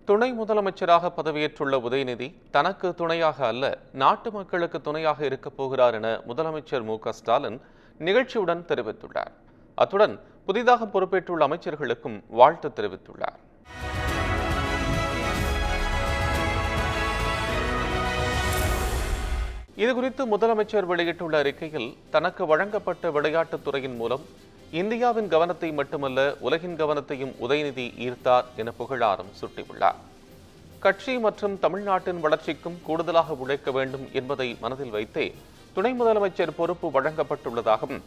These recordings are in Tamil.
துணை முதலமைச்சராக பதவியேற்றுள்ள உதயநிதி தனக்கு துணையாக அல்ல, நாட்டு மக்களுக்கு துணையாக இருக்கப் போகிறார் என முதலமைச்சர் மு.க.ஸ்டாலின் நிகழ்ச்சியுடன் தெரிவித்துள்ளார். அத்துடன் புதிதாக பொறுப்பேற்றுள்ள அமைச்சர்களுக்கும் வாழ்த்து தெரிவித்துள்ளார். இதுகுறித்து முதலமைச்சர் வெளியிட்டுள்ள அறிக்கையில், தனக்கு வழங்கப்பட்ட விளையாட்டுத் துறையின் மூலம் இந்தியாவின் கவனத்தை மட்டுமல்ல, உலகின் கவனத்தையும் உதயநிதி ஈர்த்தார் என புகழாரம் சூட்டியுள்ளார். கட்சி மற்றும் தமிழ்நாட்டின் வளர்ச்சிக்கும் கூடுதலாக உழைக்க வேண்டும் என்பதை மனதில் வைத்தே துணை முதலமைச்சர் பொறுப்பு வழங்கப்பட்டுள்ளதாகவும்,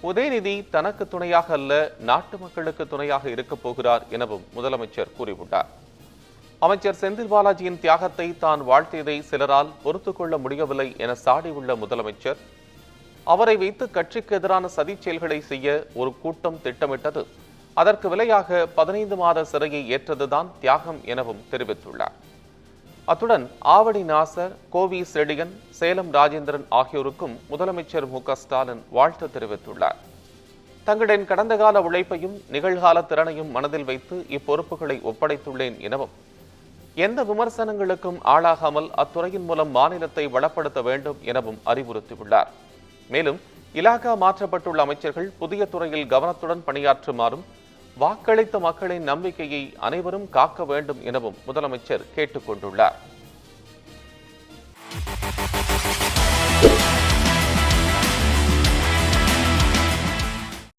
உதயநிதி தனக்கு துணையாக அல்ல, நாட்டு மக்களுக்கு துணையாக இருக்கப் போகிறார் எனவும் முதலமைச்சர் கூறியுள்ளார். அமைச்சர் செந்தில் பாலாஜியின் தியாகத்தை தான் வாழ்த்தியதை சிலரால் பொறுத்துக் கொள்ள முடியவில்லை என சாடியுள்ள முதலமைச்சர், அவரை வைத்து கட்சிக்கு எதிரான சதி செயல்களை செய்ய ஒரு கூட்டம் திட்டமிட்டது, அதற்கு விலையாக 15 மாத சிறையை ஏற்றதுதான் தியாகம் எனவும் தெரிவித்துள்ளார். அத்துடன் ஆவடி நாசர், கோவி செடியன், சேலம் ராஜேந்திரன் ஆகியோருக்கும் முதலமைச்சர் மு.க.ஸ்டாலின் வாழ்த்து தெரிவித்துள்ளார். தங்களின் கடந்த கால உழைப்பையும் நிகழ்கால திறனையும் மனதில் வைத்து இப்பொறுப்புகளை ஒப்படைத்துள்ளேன் எனவும், எந்த விமர்சனங்களுக்கும் ஆளாகாமல் அத்துறையின் மூலம் மாநிலத்தை வளப்படுத்த வேண்டும் எனவும் அறிவுறுத்தியுள்ளார். மேலும் இலாகா மாற்றப்பட்டுள்ள அமைச்சர்கள் புதிய துறையில் கவனத்துடன் பணியாற்றுமாறும், வாக்களித்த மக்களின் நம்பிக்கையை அனைவரும் காக்க வேண்டும் எனவும் முதலமைச்சர் கேட்டுக் கொண்டுள்ளார்.